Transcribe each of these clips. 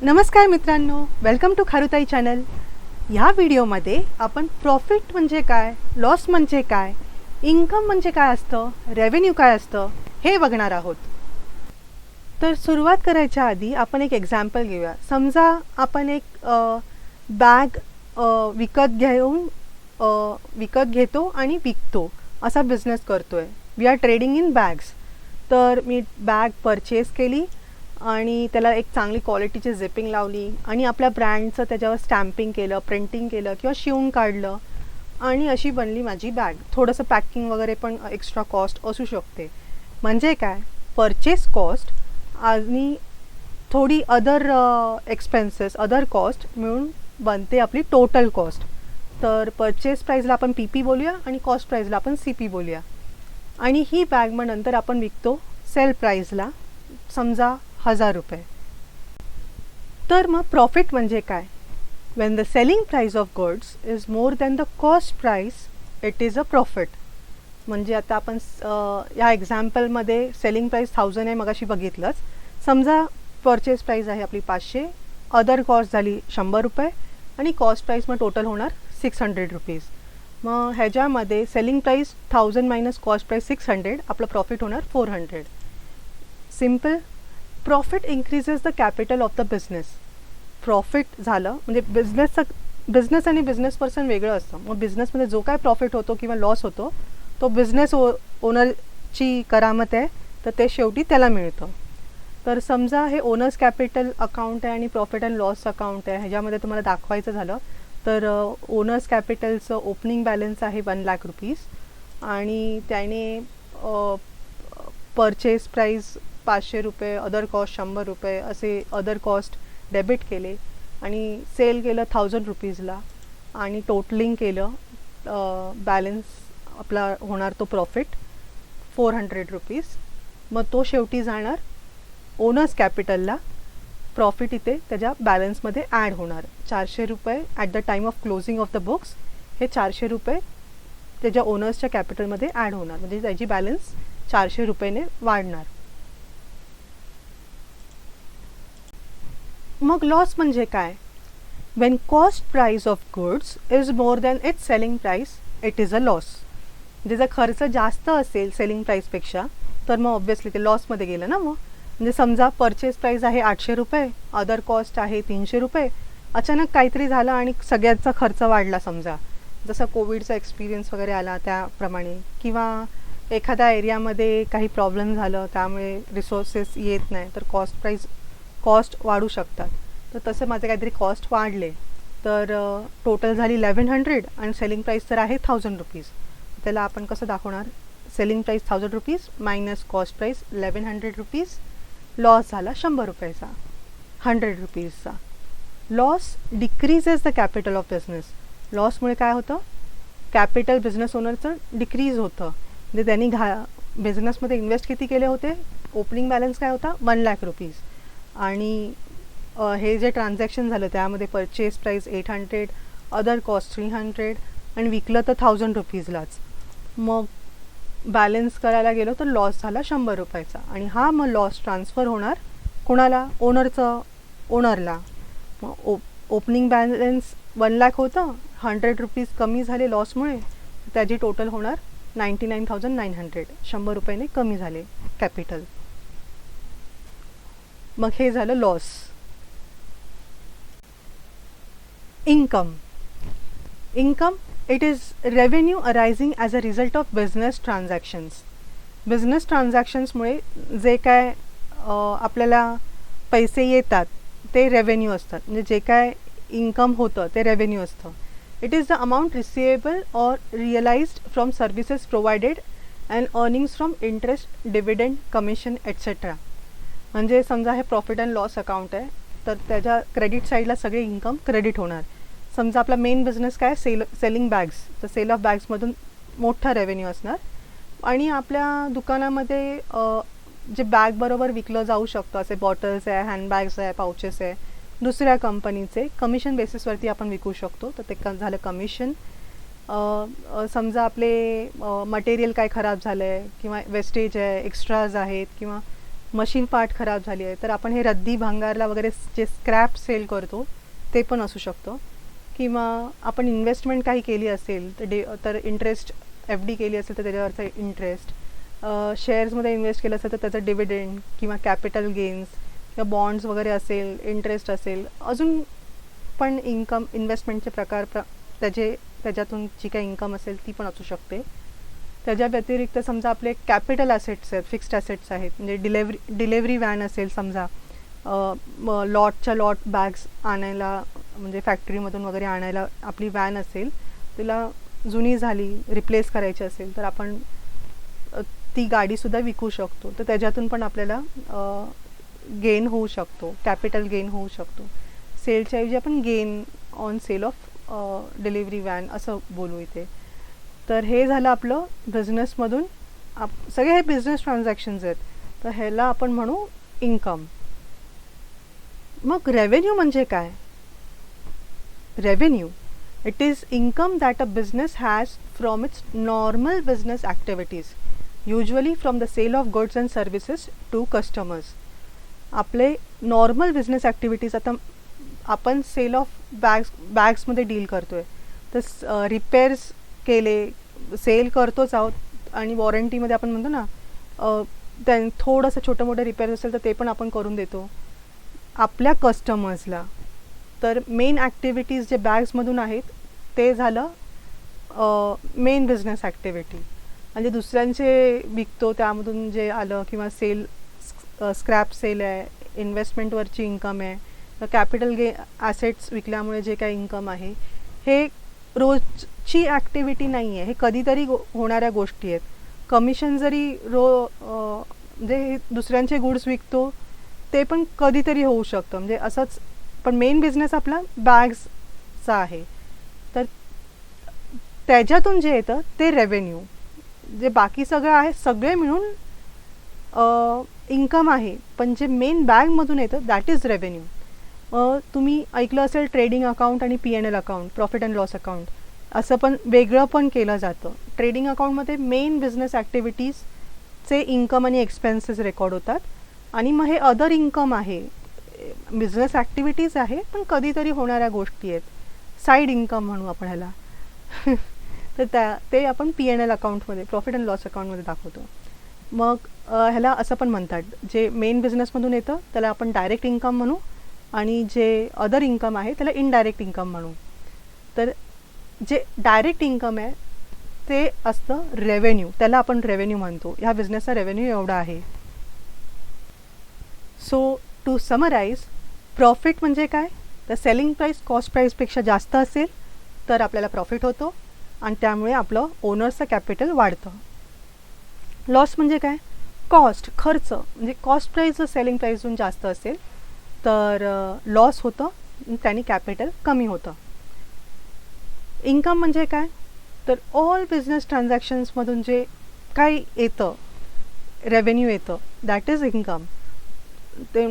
नमस्कार मित्रांनो, welcome to खारुताई चॅनल. ह्या व्हिडिओमध्ये आपण प्रॉफिट म्हणजे काय, लॉस म्हणजे काय, इन्कम म्हणजे काय असतं, रेव्हेन्यू काय असतं हे बघणार आहोत. तर सुरुवात करायच्या आधी आपण एक एक्झाम्पल घेऊया. समजा आपण एक बॅग विकत घेतो आणि विकतो असा बिझनेस करतोय. We are trading in bags. तर मी बॅग परचेस केली आणि त्याला एक चांगली क्वालिटीची झिपिंग लावली आणि आपल्या ब्रँडचं त्याच्यावर स्टॅम्पिंग केलं, प्रिंटिंग केलं किंवा शिवून काढलं आणि अशी बनली माझी बॅग. थोडंसं पॅकिंग वगैरे पण एक्स्ट्रा कॉस्ट असू शकते. म्हणजे काय, परचेस कॉस्ट आणि थोडी अदर एक्सपेन्सेस, अदर कॉस्ट मिळून बनते आपली टोटल कॉस्ट. तर परचेस प्राईजला आपण PP बोलूया आणि कॉस्ट प्राईजला आपण CP बोलूया. आणि ही बॅग मग नंतर आपण विकतो सेल प्राईजला, समजा 1000 रुपये. तर मग प्रॉफिट म्हणजे काय? When the selling price of goods is more than the cost price, it is a profit. म्हणजे आता आपण या एक्झाम्पलमध्ये सेलिंग प्राईस 1000 आहे, मगाशी बघितलंच. समजा परचेस प्राईस आहे आपली 500, अदर कॉस्ट झाली 100 रुपये आणि कॉस्ट प्राईस मग टोटल होणार 600 रुपीज. मग ह्याच्यामध्ये selling price 1000 minus cost price 600, आपलं प्रॉफिट होणार 400. Simple. Profit increases the capital of the business. Profit झालं म्हणजे बिझनेस आणि बिझनेस पर्सन वेगळं असतं. मग बिझनेसमध्ये जो काय प्रॉफिट होतो किंवा लॉस होतो तो बिझनेस ओनरची करामत आहे, तर ते शेवटी त्याला मिळतं. तर समजा हे ओनर्स कॅपिटल अकाउंट आहे आणि प्रॉफिट अँड लॉस अकाउंट आहे. ह्याच्यामध्ये तुम्हाला दाखवायचं झालं तर ओनर्स कॅपिटलचं ओपनिंग बॅलन्स आहे 1 लाख रुपीज आणि त्याने परचेस प्राईस 500 रुपये, अदर कॉस्ट 100 रुपये असे अदर कॉस्ट डेबिट केले आणि सेल केलं 1000 रुपीजला आणि टोटलिंग केलं. बॅलन्स आपला होणार तो प्रॉफिट 400 रुपीज. मग तो शेवटी जाणार ओनर्स कॅपिटलला. प्रॉफिट इथे त्याच्या बॅलन्समध्ये ॲड होणार 400 रुपये at the time of closing of the books. हे 400 रुपये त्याच्या ओनर्सच्या कॅपिटलमध्ये ॲड होणार, म्हणजे त्याची बॅलन्स 400 रुपयेने वाढणार. मग लॉस म्हणजे काय? Wien cost price of goods is more than it's selling price, it is a loss. म्हणजे जर खर्च जास्त असेल सेलिंग प्राईसपेक्षा तर मग ऑब्व्हियसली ते लॉसमध्ये गेलं ना. मग म्हणजे समजा परचेस प्राईस आहे 800 रुपये, अदर कॉस्ट आहे 300 रुपये. अचानक काहीतरी झालं आणि सगळ्यांचा खर्च वाढला, समजा जसं कोविडचा एक्सपिरियन्स वगैरे आला त्याप्रमाणे, किंवा एखाद्या एरियामध्ये काही प्रॉब्लेम झालं त्यामुळे रिसोर्सेस येत नाही, तर कॉस्ट वाढू शकतात. तर तसं माझे काहीतरी कॉस्ट वाढले तर टोटल झाली 1100 आणि सेलिंग प्राईस तर आहे 1000 रुपीज. त्याला आपण कसं दाखवणार? Selling price 1000 rupees minus cost price 1100 rupees. Loss झाला 100 रुपयाचा, 100 रुपीजचा. Loss decreases the capital of business. लॉसमुळे काय होतं? कॅपिटल बिझनेस ओनरचं डिक्रीज होतं. म्हणजे त्यांनी बिझनेसमध्ये इन्व्हेस्ट किती केले होते? ओपनिंग बॅलन्स काय होता? 1 लाख रुपीज. आणि हे जे ट्रान्झॅक्शन झालं त्यामध्ये परचेस प्राईस 800, अदर कॉस्ट 300 आणि विकलं तर 1000 रुपीजलाच. मग बॅलन्स करायला गेलो तर लॉस झाला 100 रुपयाचा. आणि हा मग लॉस ट्रान्सफर होणार कोणाला? ओनरला. मग ओपनिंग बॅलन्स 1 लाख होतं, 100 रुपीज कमी झाले लॉसमुळे, त्याची टोटल होणार 99,900. 100 रुपयाने कमी झाले कॅपिटल. मग हे झालं loss. Income. It is revenue arising as a result of business transactions. Business ट्रान्झॅक्शन्समुळे जे काय आपल्याला पैसे येतात ते रेव्हेन्यू असतात. म्हणजे जे काय इन्कम होतं ते रेव्हेन्यू असतं. It is the amount receivable or realised from services provided and earnings from interest, dividend, commission etcetera. म्हणजे समजा हे प्रॉफिट अँड लॉस अकाउंट आहे, तर त्याच्या क्रेडिट साईडला सगळे इन्कम क्रेडिट होणार. समजा आपला मेन बिझनेस काय? Selling bags. तर सेल ऑफ बॅग्समधून मोठा रेव्हेन्यू असणार. आणि आपल्या दुकानामध्ये जे बॅगबरोबर विकलं जाऊ शकतं, असे बॉटल्स आहे, हँडबॅग्स आहे, पाउचेस आहे, दुसऱ्या कंपनीचे कमिशन बेसिसवरती आपण विकू शकतो, तर ते झालं कमिशन. समजा आपले मटेरियल काय खराब झालं आहे किंवा वेस्टेज आहे, एक्स्ट्राज आहेत किंवा मशीन पार्ट खराब झाली आहे तर आपण हे रद्दी भांगारला वगैरे जे स्क्रॅप सेल करतो ते पण असू शकतं. किंवा आपण इन्व्हेस्टमेंट काही केली असेल तर इंटरेस्ट FD केली असेल तर त्याच्यावरचा इंटरेस्ट, शेअर्समध्ये इन्व्हेस्ट केलं असेल तर त्याचं डिव्हिडेंड किंवा कॅपिटल गेन्स किंवा बॉन्ड्स वगैरे असेल, इंटरेस्ट असेल, अजून पण इन्कम इन्व्हेस्टमेंटचे प्रकार त्याच्यातून जी काही इन्कम असेल ती पण असू शकते. त्याच्या व्यतिरिक्त समजा आपले कॅपिटल ॲसेट्स आहेत, फिक्स्ड ॲसेट्स आहेत, म्हणजे डिलेव्हरी व्हॅन असेल समजा, लॉटच्या लॉट बॅग्स आणायला म्हणजे फॅक्टरीमधून वगैरे आणायला आपली व्हॅन असेल, तिला जुनी झाली रिप्लेस करायची असेल तर आपण ती गाडीसुद्धा विकू शकतो. तर त्याच्यातून पण आपल्याला गेन होऊ शकतो, कॅपिटल गेन होऊ शकतो. सेलच्या ऐवजी आपण gain on sale of delivery van असं बोलू इथे. तर हे झालं आपलं बिझनेसमधून सगळे हे बिझनेस ट्रान्झॅक्शन्स आहेत, तर ह्याला आपण म्हणू इन्कम. मग रेव्हेन्यू म्हणजे काय? Revenue, it is income that a business has from its normal business activities, usually from the sale of goods and services to customers. आपले नॉर्मल बिझनेस ॲक्टिव्हिटीज, आता आपण सेल ऑफ बॅग्समध्ये डील करतो आहे तर repairs केले, sale करतोच आहोत आणि वॉरंटीमध्ये आपण म्हणतो ना थोडंसं छोटं मोठं रिपेअर असेल तर ते पण आपण करून देतो आपल्या कस्टमर्सला. तर मेन ॲक्टिव्हिटीज जे बॅग्समधून आहेत ते झालं मेन बिझनेस ॲक्टिव्हिटी. म्हणजे दुसऱ्यांचे विकतो त्यामधून जे आलं, किंवा सेल स्क्रॅप सेल आहे, इन्व्हेस्टमेंटवरची इन्कम आहे, तर कॅपिटल ॲसेट्स विकल्यामुळे जे काही इन्कम आहे हे रोजची ॲक्टिव्हिटी नाही आहे, हे कधीतरी होणाऱ्या गोष्टी आहेत. कमिशन जरी म्हणजे हे दुसऱ्यांचे गुड्स विकतो ते पण कधीतरी होऊ शकतं, म्हणजे असंच. पण मेन बिझनेस आपला बॅग्सचा आहे, तर त्याच्यातून जे येतं ते रेव्हेन्यू. जे बाकी सगळं आहे सगळे मिळून इन्कम आहे, पण जे मेन बॅगमधून येतं दॅट इज रेव्हेन्यू. तुम्ही ऐकलं असेल ट्रेडिंग अकाउंट आणि P&L account, profit and loss account, असं पण वेगळं पण केलं जातं. ट्रेडिंग अकाउंटमध्ये मेन बिझनेस ॲक्टिव्हिटीजचे इन्कम आणि एक्सपेन्सेस रेकॉर्ड होतात, आणि मग हे अदर इन्कम आहे, बिझनेस ॲक्टिव्हिटीज आहे पण कधीतरी होणाऱ्या गोष्टी आहेत, साईड इन्कम म्हणू आपण ह्याला. तर ते आपण P&L अकाउंटमध्ये, प्रॉफिट अँड लॉस अकाउंटमध्ये दाखवतो. मग ह्याला असं पण म्हणतात, जे मेन बिझनेसमधून येतं त्याला आपण डायरेक्ट इन्कम म्हणू, आणि जे अदर इन्कम आहे त्याला इनडायरेक्ट इन्कम म्हणू. तर जे डायरेक्ट इन्कम आहे ते असतं रेव्हेन्यू, त्याला आपण रेव्हेन्यू म्हणतो. ह्या बिझनेसचा रेव्हेन्यू एवढा आहे. सो टू समराईज, प्रॉफिट म्हणजे काय? तर सेलिंग प्राईस कॉस्ट प्राईसपेक्षा जास्त असेल तर आपल्याला प्रॉफिट होतो, आणि त्यामुळे आपलं ओनर्सचं कॅपिटल वाढतं. लॉस म्हणजे काय? कॉस्ट, खर्च, म्हणजे कॉस्ट प्राईस जर सेलिंग प्राईसहून जास्त असेल तर लॉस होतं, त्याने कॅपिटल कमी होतं. इन्कम म्हणजे काय? तर ऑल बिझनेस ट्रान्झॅक्शन्समधून जे काही येतं, रेव्हेन्यू येतं, दॅट इज इन्कम. ते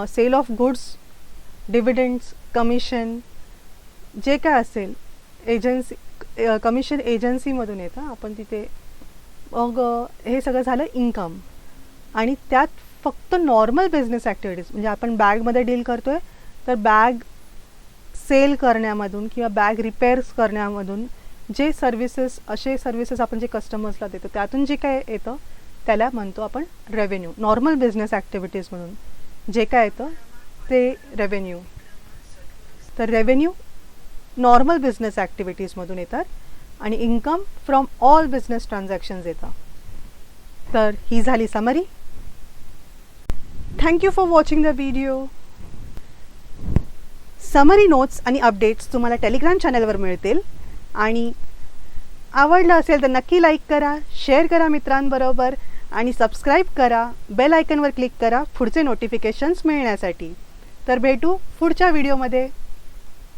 सेल ऑफ गुड्स, डिव्हिडंड्स, कमिशन, जे काय असेल, एजन्सी कमिशन एजन्सीमधून येतं, आपण तिथे. मग हे सगळं झालं इन्कम. आणि त्यात फक्त नॉर्मल बिझनेस ॲक्टिव्हिटीज, म्हणजे आपण बॅगमध्ये डील करतो आहे तर बॅग सेल करण्यामधून किंवा बॅग रिपेअर्स करण्यामधून जे सर्व्हिसेस, असे सर्व्हिसेस आपण जे कस्टमर्सला देतो त्यातून जे काय येतं त्याला म्हणतो आपण रेव्हेन्यू. नॉर्मल बिझनेस ॲक्टिव्हिटीज म्हणून जे काय येतं ते रेव्हेन्यू. तर रेव्हेन्यू नॉर्मल बिझनेस ॲक्टिव्हिटीजमधून येतात, आणि income from all business transactions येतं. तर ही झाली summary. Thank you for watching the video. Summary notes आणि अपडेट्स तुम्हाला टेलिग्राम चॅनलवर मिळतील, आणि आवडलं असेल तर नक्की लाईक करा, शेअर करा मित्रांबरोबर, आणि सबस्क्राईब करा, बेल आयकनवर क्लिक करा पुढचे नोटिफिकेशन्स मिळण्यासाठी. तर भेटू पुढच्या व्हिडिओमध्ये.